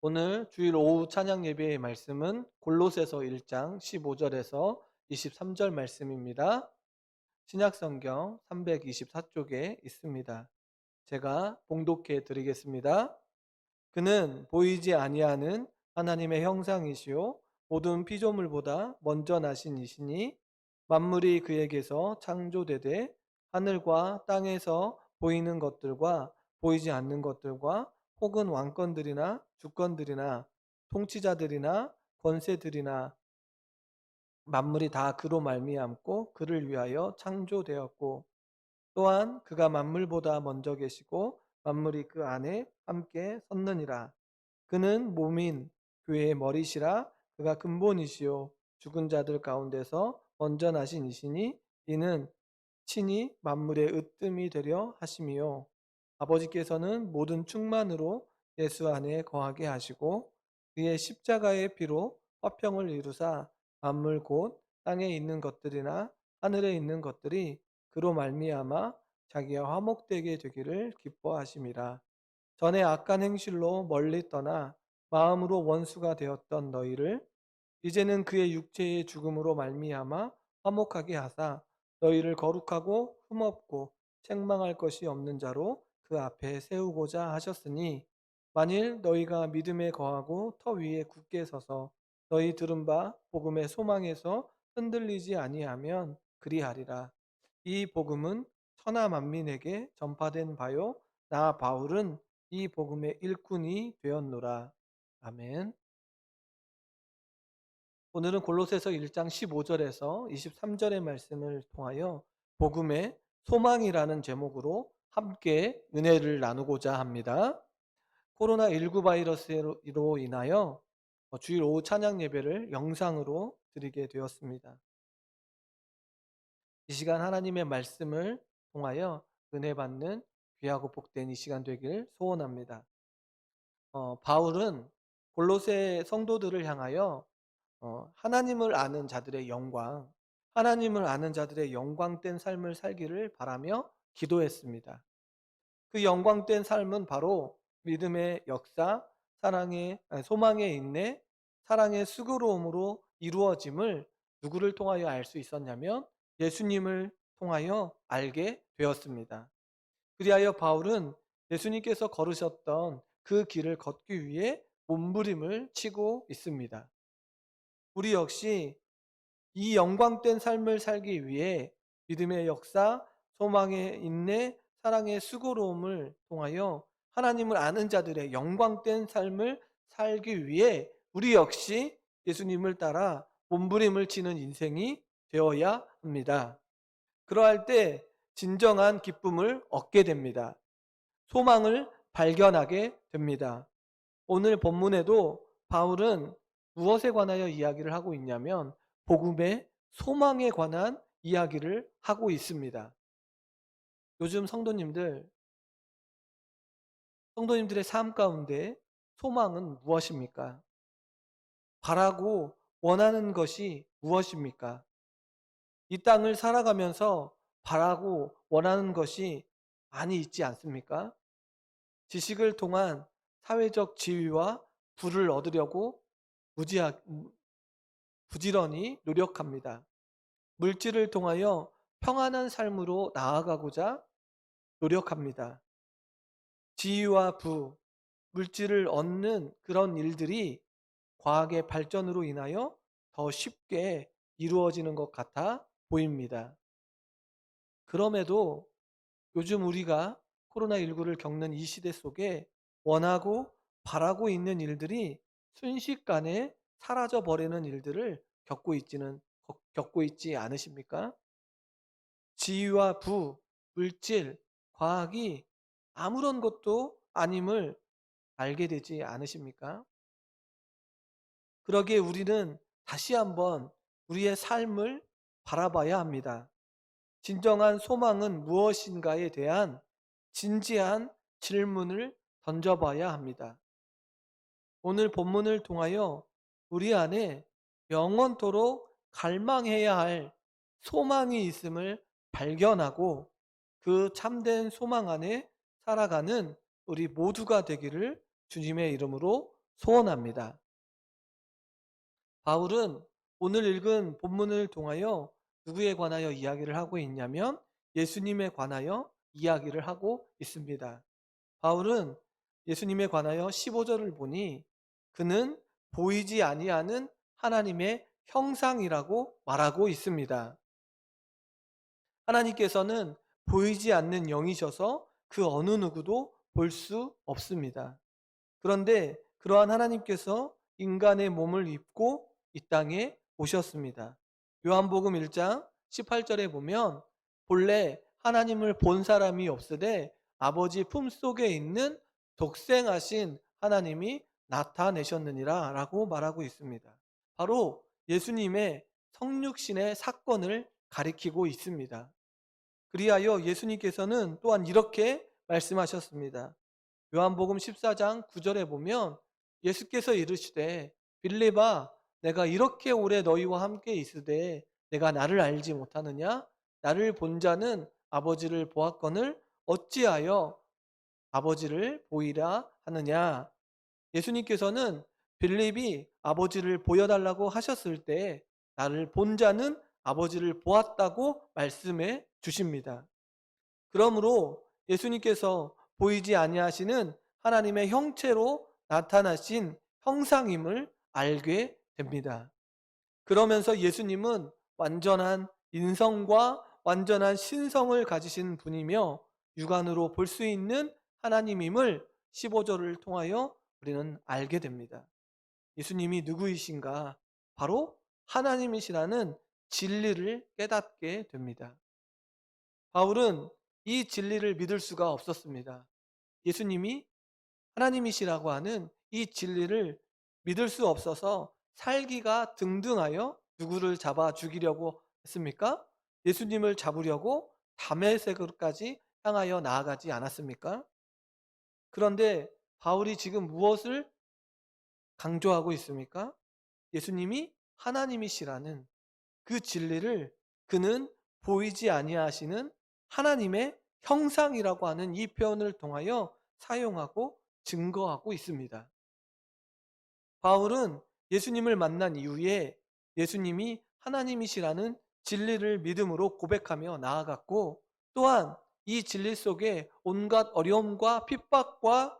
오늘 주일 오후 찬양 예배의 말씀은 골로새서 1장 15절에서 23절 말씀입니다. 신약성경 324쪽에 있습니다. 제가 봉독해 드리겠습니다. 그는 보이지 아니하는 하나님의 형상이시요 모든 피조물보다 먼저 나신 이시니 만물이 그에게서 창조되되 하늘과 땅에서 보이는 것들과 보이지 않는 것들과 혹은 왕권들이나 주권들이나 통치자들이나 권세들이나 만물이 다 그로 말미암고 그를 위하여 창조되었고 또한 그가 만물보다 먼저 계시고 만물이 그 안에 함께 섰느니라. 그는 몸인 교회의 머리시라. 그가 근본이시요 죽은 자들 가운데서 먼저 나신 이시니 이는 친히 만물의 으뜸이 되려 하심이요 아버지께서는 모든 충만으로 예수 안에 거하게 하시고 그의 십자가의 피로 화평을 이루사 만물 곧 땅에 있는 것들이나 하늘에 있는 것들이 그로 말미암아 자기와 화목되게 되기를 기뻐하심이라. 전에 악한 행실로 멀리 떠나 마음으로 원수가 되었던 너희를 이제는 그의 육체의 죽음으로 말미암아 화목하게 하사 너희를 거룩하고 흠없고 책망할 것이 없는 자로 그 앞에 세우고자 하셨으니 만일 너희가 믿음에 거하고 터 위에 굳게 서서 너희 들은 바 복음의 소망에서 흔들리지 아니하면 그리하리라. 이 복음은 천하 만민에게 전파된 바요 나 바울은 이 복음의 일꾼이 되었노라. 아멘. 오늘은 골로새서 1장 15절에서 23절의 말씀을 통하여 복음의 소망이라는 제목으로 함께 은혜를 나누고자 합니다. 코로나19 바이러스로 인하여 주일 오후 찬양 예배를 영상으로 드리게 되었습니다. 이 시간 하나님의 말씀을 통하여 은혜 받는 귀하고 복된 이 시간 되길 소원합니다. 바울은 골로새 성도들을 향하여 하나님을 아는 자들의 영광, 하나님을 아는 자들의 영광된 삶을 살기를 바라며 기도했습니다. 그 영광된 삶은 바로 믿음의 역사, 소망의 인내, 사랑의 수고로움으로 이루어짐을 누구를 통하여 알 수 있었냐면 예수님을 통하여 알게 되었습니다. 그리하여 바울은 예수님께서 걸으셨던 그 길을 걷기 위해 몸부림을 치고 있습니다. 우리 역시 이 영광된 삶을 살기 위해 믿음의 역사, 소망의 인내, 사랑의 수고로움을 통하여 하나님을 아는 자들의 영광된 삶을 살기 위해 우리 역시 예수님을 따라 몸부림을 치는 인생이 되어야 합니다. 그러할 때 진정한 기쁨을 얻게 됩니다. 소망을 발견하게 됩니다. 오늘 본문에도 바울은 무엇에 관하여 이야기를 하고 있냐면 복음의 소망에 관한 이야기를 하고 있습니다. 요즘 성도님들의 삶 가운데 소망은 무엇입니까? 바라고 원하는 것이 무엇입니까? 이 땅을 살아가면서 바라고 원하는 것이 많이 있지 않습니까? 지식을 통한 사회적 지위와 부를 얻으려고 부지런히 노력합니다. 물질을 통하여 평안한 삶으로 나아가고자 노력합니다. 지위와 부, 물질을 얻는 그런 일들이 과학의 발전으로 인하여 더 쉽게 이루어지는 것 같아 보입니다. 그럼에도 요즘 우리가 코로나19를 겪는 이 시대 속에 원하고 바라고 있는 일들이 순식간에 사라져 버리는 일들을 겪고 있지 않으십니까? 지위와 부, 물질, 과학이 아무런 것도 아님을 알게 되지 않으십니까? 그러기에 우리는 다시 한번 우리의 삶을 바라봐야 합니다. 진정한 소망은 무엇인가에 대한 진지한 질문을 던져봐야 합니다. 오늘 본문을 통하여 우리 안에 영원토록 갈망해야 할 소망이 있음을 발견하고 그 참된 소망 안에 살아가는 우리 모두가 되기를 주님의 이름으로 소원합니다. 바울은 오늘 읽은 본문을 통하여 누구에 관하여 이야기를 하고 있냐면 예수님에 관하여 이야기를 하고 있습니다. 바울은 예수님에 관하여 15절을 보니 그는 보이지 아니하는 하나님의 형상이라고 말하고 있습니다. 하나님께서는 보이지 않는 영이셔서 그 어느 누구도 볼 수 없습니다. 그런데 그러한 하나님께서 인간의 몸을 입고 이 땅에 오셨습니다. 요한복음 1장 18절에 보면 본래 하나님을 본 사람이 없으되 아버지 품속에 있는 독생하신 하나님이 나타내셨느니라 라고 말하고 있습니다. 바로 예수님의 성육신의 사건을 가리키고 있습니다. 그리하여 예수님께서는 또한 이렇게 말씀하셨습니다. 요한복음 14장 9절에 보면 예수께서 이르시되 빌립아 내가 이렇게 오래 너희와 함께 있으되 내가 나를 알지 못하느냐? 나를 본 자는 아버지를 보았거늘 어찌하여 아버지를 보이라 하느냐? 예수님께서는 빌립이 아버지를 보여달라고 하셨을 때 나를 본 자는 아버지를 보았다고 말씀해 주십니다. 그러므로 예수님께서 보이지 아니하시는 하나님의 형체로 나타나신 형상임을 알게 됩니다. 그러면서 예수님은 완전한 인성과 완전한 신성을 가지신 분이며 육안으로 볼 수 있는 하나님임을 15절을 통하여 우리는 알게 됩니다. 예수님이 누구이신가? 바로 하나님이시라는 진리를 깨닫게 됩니다. 바울은 이 진리를 믿을 수가 없었습니다. 예수님이 하나님이시라고 하는 이 진리를 믿을 수 없어서 살기가 등등하여 누구를 잡아 죽이려고 했습니까? 예수님을 잡으려고 다메섹으로까지 향하여 나아가지 않았습니까? 그런데 바울이 지금 무엇을 강조하고 있습니까? 예수님이 하나님이시라는 그 진리를 그는 보이지 아니하시는 하나님의 형상이라고 하는 이 표현을 통하여 사용하고 증거하고 있습니다. 바울은 예수님을 만난 이후에 예수님이 하나님이시라는 진리를 믿음으로 고백하며 나아갔고 또한 이 진리 속에 온갖 어려움과 핍박과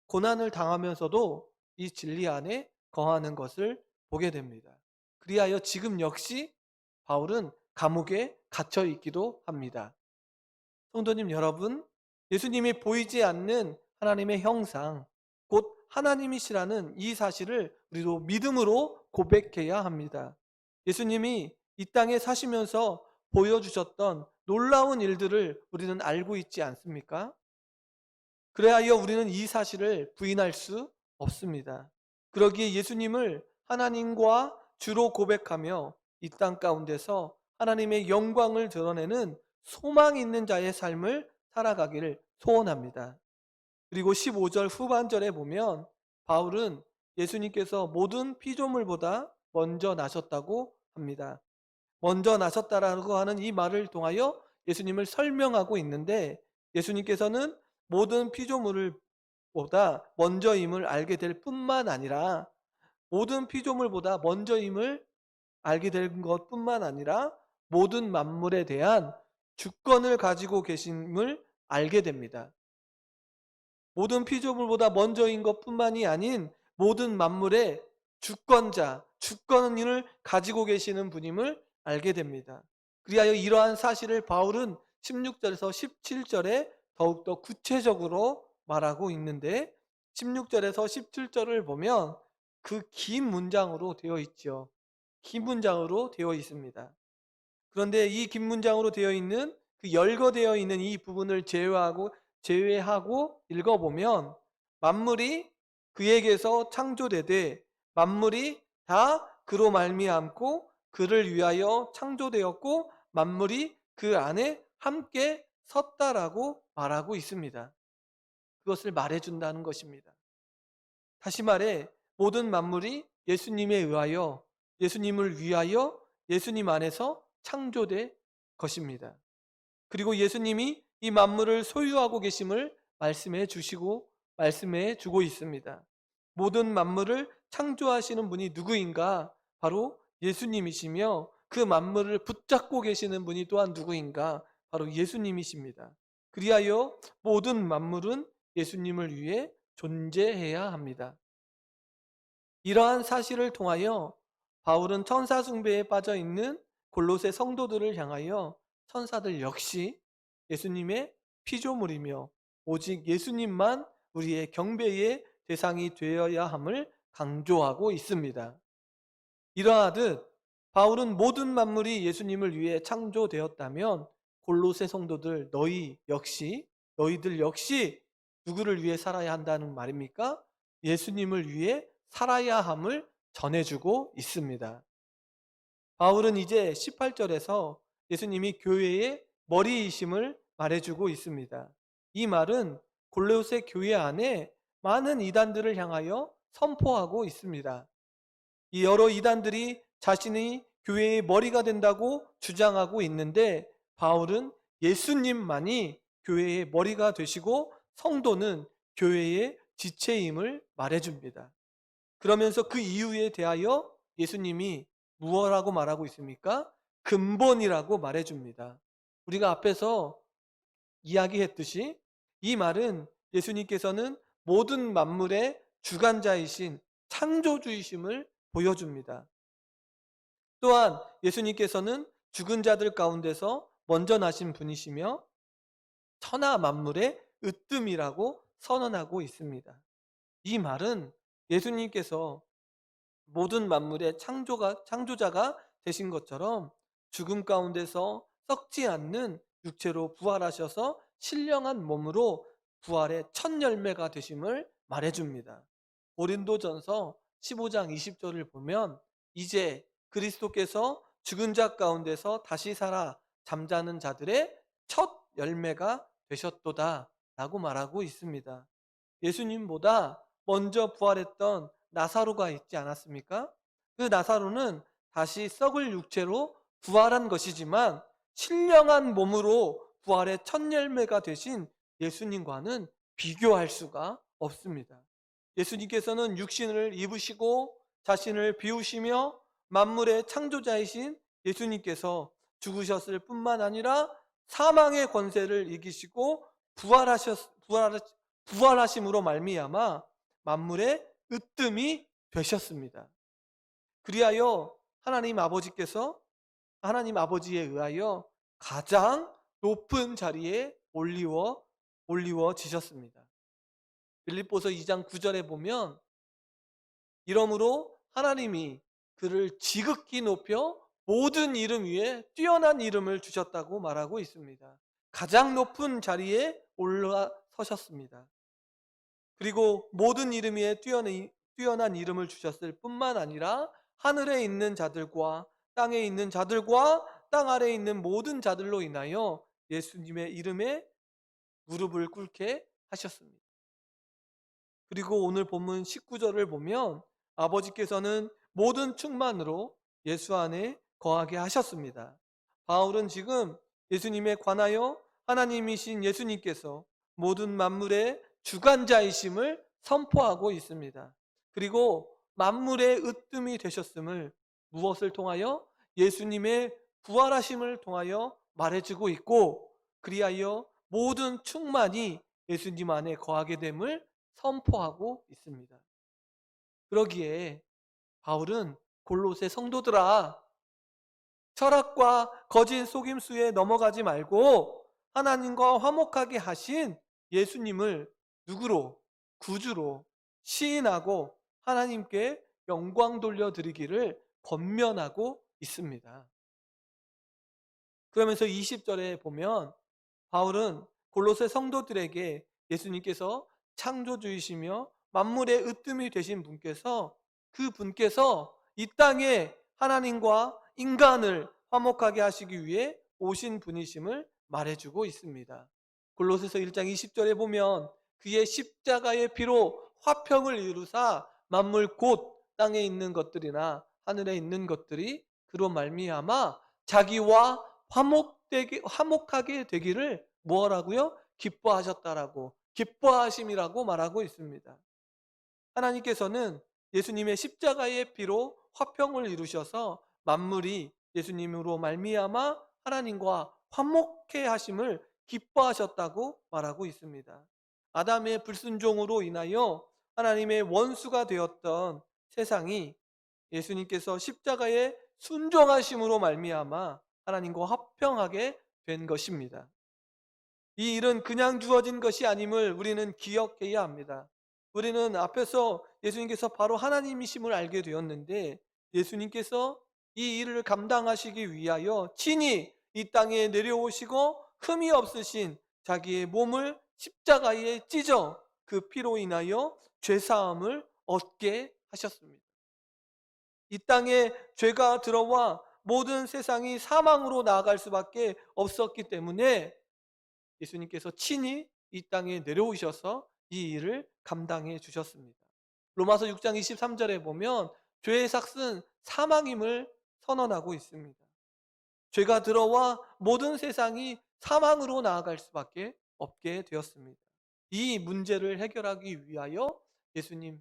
고난을 당하면서도 이 진리 안에 거하는 것을 보게 됩니다. 그리하여 지금 역시 바울은 감옥에 갇혀 있기도 합니다. 성도님 여러분, 예수님이 보이지 않는 하나님의 형상, 곧 하나님이시라는 이 사실을 우리도 믿음으로 고백해야 합니다. 예수님이 이 땅에 사시면서 보여주셨던 놀라운 일들을 우리는 알고 있지 않습니까? 그래하여 우리는 이 사실을 부인할 수 없습니다. 그러기에 예수님을 하나님과 주로 고백하며 이 땅 가운데서 하나님의 영광을 드러내는 소망 있는 자의 삶을 살아가기를 소원합니다. 그리고 15절 후반절에 보면 바울은 예수님께서 모든 피조물보다 먼저 나셨다고 합니다. 먼저 나셨다라고 하는 이 말을 통하여 예수님을 설명하고 있는데 예수님께서는 모든 피조물을 보다 먼저임을 알게 될 뿐만 아니라 모든 피조물보다 먼저임을 알게 된 것뿐만 아니라 모든 만물에 대한 주권을 가지고 계심을 알게 됩니다. 모든 피조물보다 먼저인 것뿐만이 아닌 모든 만물의 주권자, 주권을 가지고 계시는 분임을 알게 됩니다. 그리하여 이러한 사실을 바울은 16절에서 17절에 더욱더 구체적으로 말하고 있는데 16절에서 17절을 보면 그 긴 문장으로 되어 있죠. 긴 문장으로 되어 있습니다. 그런데 이 긴 문장으로 되어 있는 그 열거되어 있는 이 부분을 제외하고 읽어보면 만물이 그에게서 창조되되 만물이 다 그로 말미암고 그를 위하여 창조되었고 만물이 그 안에 함께 섰다라고 말하고 있습니다. 그것을 말해준다는 것입니다. 다시 말해 모든 만물이 예수님에 의하여 예수님을 위하여 예수님 안에서 창조된 것입니다. 그리고 예수님이 이 만물을 소유하고 계심을 말씀해 주고 있습니다. 모든 만물을 창조하시는 분이 누구인가? 바로 예수님이시며 그 만물을 붙잡고 계시는 분이 또한 누구인가? 바로 예수님이십니다. 그리하여 모든 만물은 예수님을 위해 존재해야 합니다. 이러한 사실을 통하여 바울은 천사 숭배에 빠져 있는 골로새 성도들을 향하여 천사들 역시 예수님의 피조물이며 오직 예수님만 우리의 경배의 대상이 되어야 함을 강조하고 있습니다. 이러하듯 바울은 모든 만물이 예수님을 위해 창조되었다면 골로새 성도들 너희들 역시 누구를 위해 살아야 한다는 말입니까? 예수님을 위해 살아야 함을 전해주고 있습니다. 바울은 이제 18절에서 예수님이 교회의 머리이심을 말해주고 있습니다. 이 말은 골로새 교회 안에 많은 이단들을 향하여 선포하고 있습니다. 이 여러 이단들이 자신이 교회의 머리가 된다고 주장하고 있는데 바울은 예수님만이 교회의 머리가 되시고 성도는 교회의 지체임을 말해줍니다. 그러면서 그 이유에 대하여 예수님이 무엇라고 말하고 있습니까? 근본이라고 말해줍니다. 우리가 앞에서 이야기했듯이 이 말은 예수님께서는 모든 만물의 주관자이신 창조주이심을 보여줍니다. 또한 예수님께서는 죽은 자들 가운데서 먼저 나신 분이시며 천하 만물의 으뜸이라고 선언하고 있습니다. 이 말은 예수님께서 모든 만물의 창조자가 되신 것처럼 죽음 가운데서 썩지 않는 육체로 부활하셔서 신령한 몸으로 부활의 첫 열매가 되심을 말해줍니다. 고린도전서 15장 20절을 보면 이제 그리스도께서 죽은 자 가운데서 다시 살아 잠자는 자들의 첫 열매가 되셨도다 라고 말하고 있습니다. 예수님보다 먼저 부활했던 나사로가 있지 않았습니까? 그 나사로는 다시 썩을 육체로 부활한 것이지만 신령한 몸으로 부활의 첫 열매가 되신 예수님과는 비교할 수가 없습니다. 예수님께서는 육신을 입으시고 자신을 비우시며 만물의 창조자이신 예수님께서 죽으셨을 뿐만 아니라 사망의 권세를 이기시고 부활하심으로 말미암아 만물의 으뜸이 되셨습니다. 그리하여 하나님 아버지에 의하여 가장 높은 자리에 올리워지셨습니다. 빌립보서 2장 9절에 보면 이러므로 하나님이 그를 지극히 높여 모든 이름 위에 뛰어난 이름을 주셨다고 말하고 있습니다. 가장 높은 자리에 올라서셨습니다. 그리고 모든 이름 위에 뛰어난 이름을 주셨을 뿐만 아니라 하늘에 있는 자들과 땅에 있는 자들과 땅 아래에 있는 모든 자들로 인하여 예수님의 이름에 무릎을 꿇게 하셨습니다. 그리고 오늘 본문 19절을 보면 아버지께서는 모든 충만으로 예수 안에 거하게 하셨습니다. 바울은 지금 예수님에 관하여 하나님이신 예수님께서 모든 만물의 주관자이심을 선포하고 있습니다. 그리고 만물의 으뜸이 되셨음을 무엇을 통하여? 예수님의 부활하심을 통하여 말해주고 있고 그리하여 모든 충만이 예수님 안에 거하게 됨을 선포하고 있습니다. 그러기에 바울은 골로새 성도들아 철학과 거짓 속임수에 넘어가지 말고 하나님과 화목하게 하신 예수님을 누구로? 구주로 시인하고 하나님께 영광 돌려드리기를 권면하고 있습니다. 그러면서 20절에 보면 바울은 골로새 성도들에게 예수님께서 창조주이시며 만물의 으뜸이 되신 분께서 그분께서 이 땅에 하나님과 인간을 화목하게 하시기 위해 오신 분이심을 말해주고 있습니다. 골로새서 1장 20절에 보면 그의 십자가의 피로 화평을 이루사 만물 곧 땅에 있는 것들이나 하늘에 있는 것들이 그로 말미암아 자기와 화목하게 되기를 뭐라고요? 기뻐하셨다라고 기뻐하심이라고 말하고 있습니다. 하나님께서는 예수님의 십자가의 피로 화평을 이루셔서 만물이 예수님으로 말미암아 하나님과 화목해 하심을 기뻐하셨다고 말하고 있습니다. 아담의 불순종으로 인하여 하나님의 원수가 되었던 세상이 예수님께서 십자가에 순종하심으로 말미암아 하나님과 화평하게 된 것입니다. 이 일은 그냥 주어진 것이 아님을 우리는 기억해야 합니다. 우리는 앞에서 예수님께서 바로 하나님이심을 알게 되었는데, 예수님께서 이 일을 감당하시기 위하여 친히 이 땅에 내려오시고 흠이 없으신 자기의 몸을 십자가에 찢어 그 피로 인하여 죄사함을 얻게 하셨습니다. 이 땅에 죄가 들어와 모든 세상이 사망으로 나아갈 수밖에 없었기 때문에 예수님께서 친히 이 땅에 내려오셔서 이 일을 감당해 주셨습니다. 로마서 6장 23절에 보면 죄의 삭은 사망임을 선언하고 있습니다. 죄가 들어와 모든 세상이 사망으로 나아갈 수밖에 없게 되었습니다. 이 문제를 해결하기 위하여 예수님이신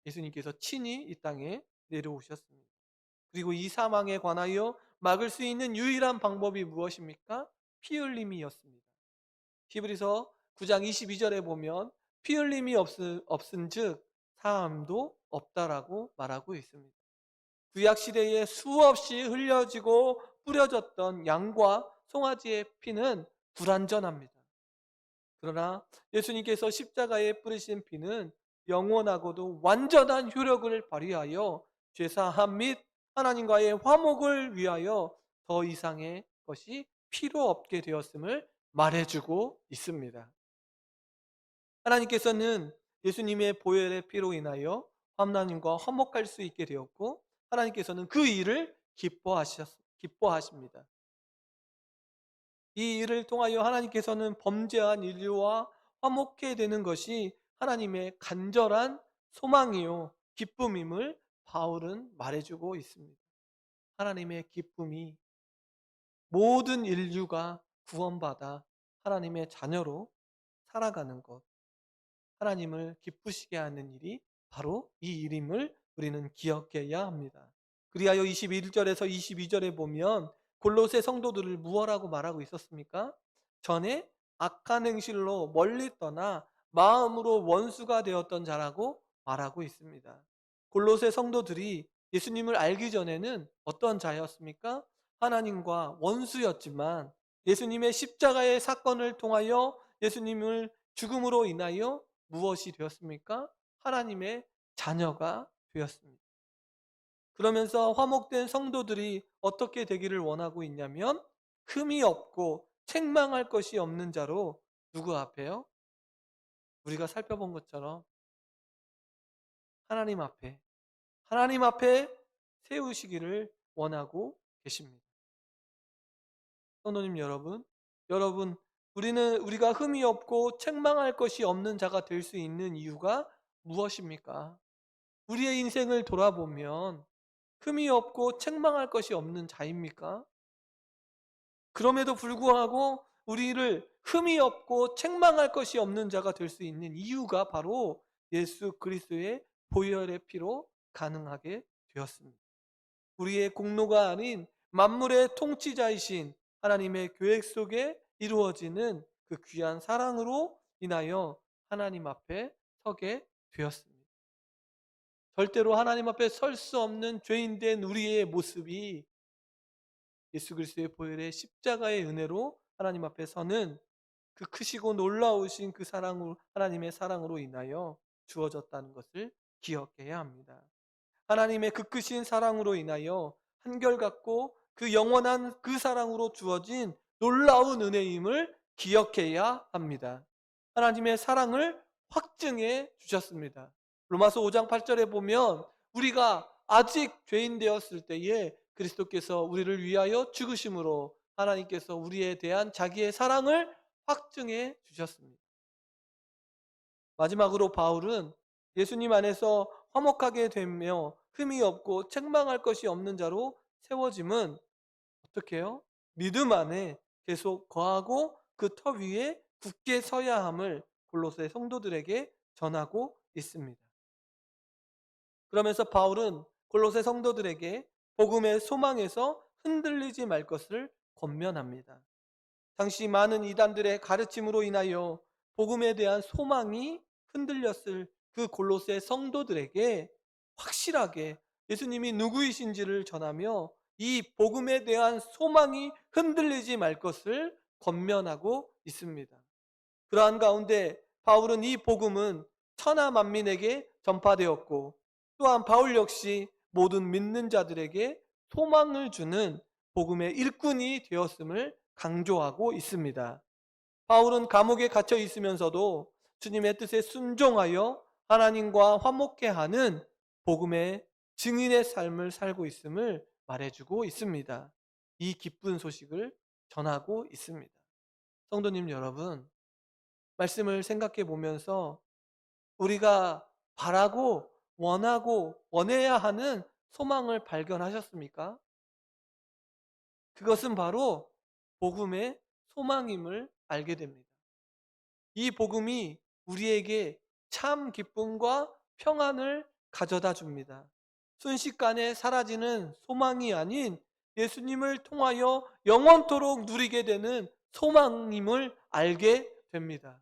예수님께서 친히 이 땅에 내려오셨습니다. 그리고 이 사망에 관하여 막을 수 있는 유일한 방법이 무엇입니까? 피 흘림이었습니다. 히브리서 9장 22절에 보면 피 흘림이 없은즉 사함도 없다라고 말하고 있습니다. 구약 시대에 수없이 흘려지고 뿌려졌던 양과 송아지의 피는 불완전합니다. 그러나 예수님께서 십자가에 뿌리신 피는 영원하고도 완전한 효력을 발휘하여 죄사함 및 하나님과의 화목을 위하여 더 이상의 것이 필요 없게 되었음을 말해주고 있습니다. 하나님께서는 예수님의 보혈의 피로 인하여 하나님과 화목할 수 있게 되었고, 하나님께서는 그 일을 기뻐하십니다. 이 일을 통하여 하나님께서는 범죄한 인류와 화목해 되는 것이 하나님의 간절한 소망이요 기쁨임을 바울은 말해주고 있습니다. 하나님의 기쁨이 모든 인류가 구원받아 하나님의 자녀로 살아가는 것, 하나님을 기쁘시게 하는 일이 바로 이 일임을 우리는 기억해야 합니다. 그리하여 21절에서 22절에 보면 골로새 성도들을 무엇라고 말하고 있었습니까? 전에 악한 행실로 멀리 떠나 마음으로 원수가 되었던 자라고 말하고 있습니다. 골로새 성도들이 예수님을 알기 전에는 어떤 자였습니까? 하나님과 원수였지만 예수님의 십자가의 사건을 통하여 예수님을 죽음으로 인하여 무엇이 되었습니까? 하나님의 자녀가 되었습니다. 그러면서 화목된 성도들이 어떻게 되기를 원하고 있냐면 흠이 없고 책망할 것이 없는 자로 누구 앞에요? 우리가 살펴본 것처럼 하나님 앞에 하나님 앞에 세우시기를 원하고 계십니다. 성도님 여러분 우리가 흠이 없고 책망할 것이 없는 자가 될 수 있는 이유가 무엇입니까? 우리의 인생을 돌아보면 흠이 없고 책망할 것이 없는 자입니까? 그럼에도 불구하고 우리를 흠이 없고 책망할 것이 없는 자가 될 수 있는 이유가 바로 예수 그리스도의 보혈의 피로 가능하게 되었습니다. 우리의 공로가 아닌 만물의 통치자이신 하나님의 계획 속에 이루어지는 그 귀한 사랑으로 인하여 하나님 앞에 서게 되었습니다. 절대로 하나님 앞에 설 수 없는 죄인된 우리의 모습이 예수 그리스도의 보혈의 십자가의 은혜로 하나님 앞에 서는 그 크시고 놀라우신 그 사랑으로 하나님의 사랑으로 인하여 주어졌다는 것을 기억해야 합니다. 하나님의 그 크신 사랑으로 인하여 한결같고 그 영원한 그 사랑으로 주어진 놀라운 은혜임을 기억해야 합니다. 하나님의 사랑을 확증해 주셨습니다. 로마서 5장 8절에 보면 우리가 아직 죄인 되었을 때에 그리스도께서 우리를 위하여 죽으심으로 하나님께서 우리에 대한 자기의 사랑을 확증해 주셨습니다. 마지막으로 바울은 예수님 안에서 화목하게 되며 흠이 없고 책망할 것이 없는 자로 세워짐은 어떻게 해요? 믿음 안에 계속 거하고 그 터 위에 굳게 서야 함을 골로새 성도들에게 전하고 있습니다. 그러면서 바울은 골로새 성도들에게 복음의 소망에서 흔들리지 말 것을 권면합니다. 당시 많은 이단들의 가르침으로 인하여 복음에 대한 소망이 흔들렸을 그 골로새 성도들에게 확실하게 예수님이 누구이신지를 전하며 이 복음에 대한 소망이 흔들리지 말 것을 권면하고 있습니다. 그러한 가운데 바울은 이 복음은 천하 만민에게 전파되었고, 또한 바울 역시 모든 믿는 자들에게 소망을 주는 복음의 일꾼이 되었음을 강조하고 있습니다. 바울은 감옥에 갇혀 있으면서도 주님의 뜻에 순종하여 하나님과 화목해 하는 복음의 증인의 삶을 살고 있음을 말해주고 있습니다. 이 기쁜 소식을 전하고 있습니다. 성도님 여러분, 말씀을 생각해 보면서 우리가 바라고 원하고 원해야 하는 소망을 발견하셨습니까? 그것은 바로 복음의 소망임을 알게 됩니다. 이 복음이 우리에게 참 기쁨과 평안을 가져다 줍니다. 순식간에 사라지는 소망이 아닌 예수님을 통하여 영원토록 누리게 되는 소망임을 알게 됩니다.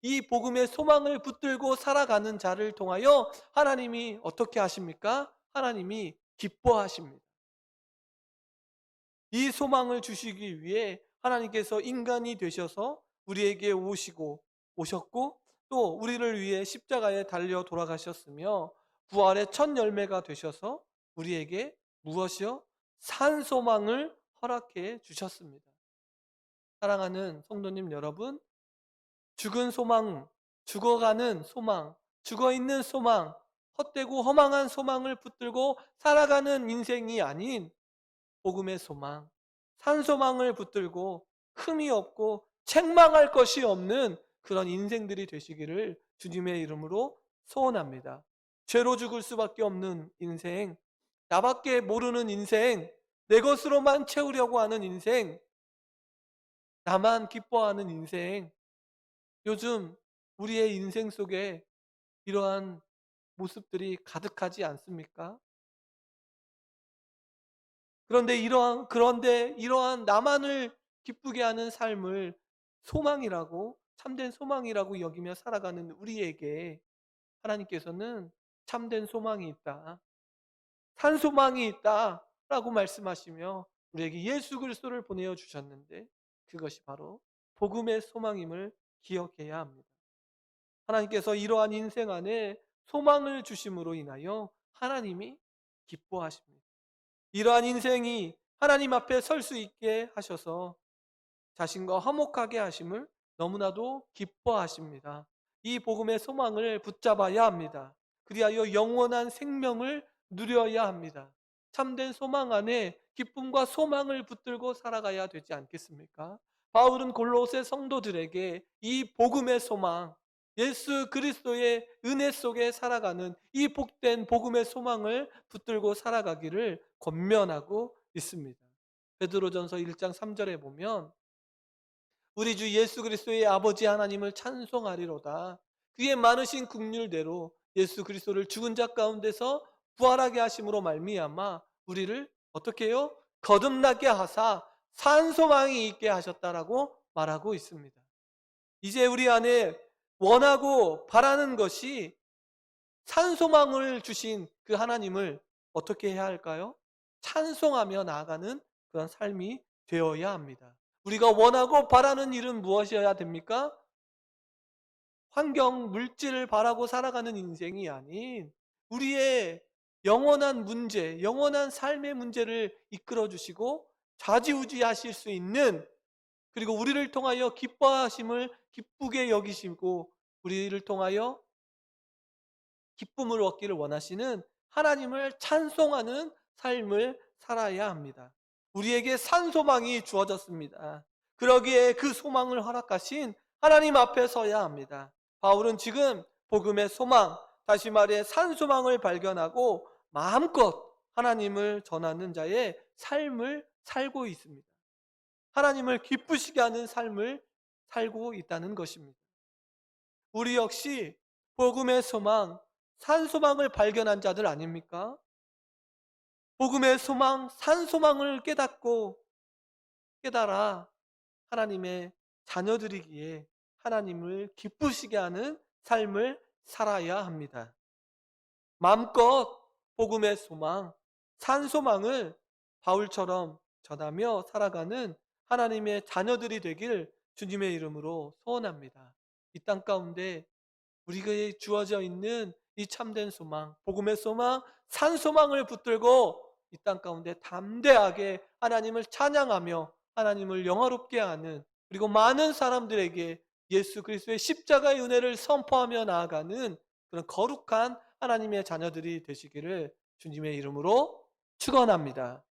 이 복음의 소망을 붙들고 살아가는 자를 통하여 하나님이 어떻게 하십니까? 하나님이 기뻐하십니다. 이 소망을 주시기 위해 하나님께서 인간이 되셔서 우리에게 오셨고 또 우리를 위해 십자가에 달려 돌아가셨으며 부활의 첫 열매가 되셔서 우리에게 무엇이요? 산 소망을 허락해 주셨습니다. 사랑하는 성도님 여러분, 죽은 소망, 죽어가는 소망, 죽어있는 소망, 헛되고 허망한 소망을 붙들고 살아가는 인생이 아닌 복음의 소망, 산소망을 붙들고 흠이 없고 책망할 것이 없는 그런 인생들이 되시기를 주님의 이름으로 소원합니다. 죄로 죽을 수밖에 없는 인생, 나밖에 모르는 인생, 내 것으로만 채우려고 하는 인생, 나만 기뻐하는 인생, 요즘 우리의 인생 속에 이러한 모습들이 가득하지 않습니까? 그런데 이러한 나만을 기쁘게 하는 삶을 소망이라고, 참된 소망이라고 여기며 살아가는 우리에게 하나님께서는 참된 소망이 있다, 산 소망이 있다라고 말씀하시며 우리에게 예수 그리스도를 보내어 주셨는데, 그것이 바로 복음의 소망임을 기억해야 합니다. 하나님께서 이러한 인생 안에 소망을 주심으로 인하여 하나님이 기뻐하십니다. 이러한 인생이 하나님 앞에 설 수 있게 하셔서 자신과 화목하게 하심을 너무나도 기뻐하십니다. 이 복음의 소망을 붙잡아야 합니다. 그리하여 영원한 생명을 누려야 합니다. 참된 소망 안에 기쁨과 소망을 붙들고 살아가야 되지 않겠습니까? 바울은 골로새 성도들에게 이 복음의 소망, 예수 그리스도의 은혜 속에 살아가는 이 복된 복음의 소망을 붙들고 살아가기를 권면하고 있습니다. 베드로전서 1장 3절에 보면 우리 주 예수 그리스도의 아버지 하나님을 찬송하리로다. 그의 많으신 긍휼대로 예수 그리스도를 죽은 자 가운데서 부활하게 하심으로 말미암아 우리를 어떻게 해요? 거듭나게 하사 산 소망이 있게 하셨다라고 말하고 있습니다. 이제 우리 안에 원하고 바라는 것이 산 소망을 주신 그 하나님을 어떻게 해야 할까요? 찬송하며 나아가는 그런 삶이 되어야 합니다. 우리가 원하고 바라는 일은 무엇이어야 됩니까? 환경, 물질을 바라고 살아가는 인생이 아닌 우리의 영원한 문제, 영원한 삶의 문제를 이끌어 주시고 좌지우지하실 수 있는, 그리고 우리를 통하여 기뻐하심을 기쁘게 여기시고 우리를 통하여 기쁨을 얻기를 원하시는 하나님을 찬송하는 삶을 살아야 합니다. 우리에게 산 소망이 주어졌습니다. 그러기에 그 소망을 허락하신 하나님 앞에 서야 합니다. 바울은 지금 복음의 소망, 다시 말해 산 소망을 발견하고 마음껏 하나님을 전하는 자의 삶을 살고 있습니다. 하나님을 기쁘시게 하는 삶을 살고 있다는 것입니다. 우리 역시 복음의 소망, 산소망을 발견한 자들 아닙니까? 복음의 소망, 산소망을 깨달아 하나님의 자녀들이기에 하나님을 기쁘시게 하는 삶을 살아야 합니다. 마음껏 복음의 소망, 산소망을 바울처럼 전하며 살아가는 하나님의 자녀들이 되길 주님의 이름으로 소원합니다. 이 땅 가운데 우리에게 주어져 있는 이 참된 소망, 복음의 소망, 산소망을 붙들고 이 땅 가운데 담대하게 하나님을 찬양하며 하나님을 영화롭게 하는, 그리고 많은 사람들에게 예수 그리스도의 십자가의 은혜를 선포하며 나아가는 그런 거룩한 하나님의 자녀들이 되시기를 주님의 이름으로 축원합니다.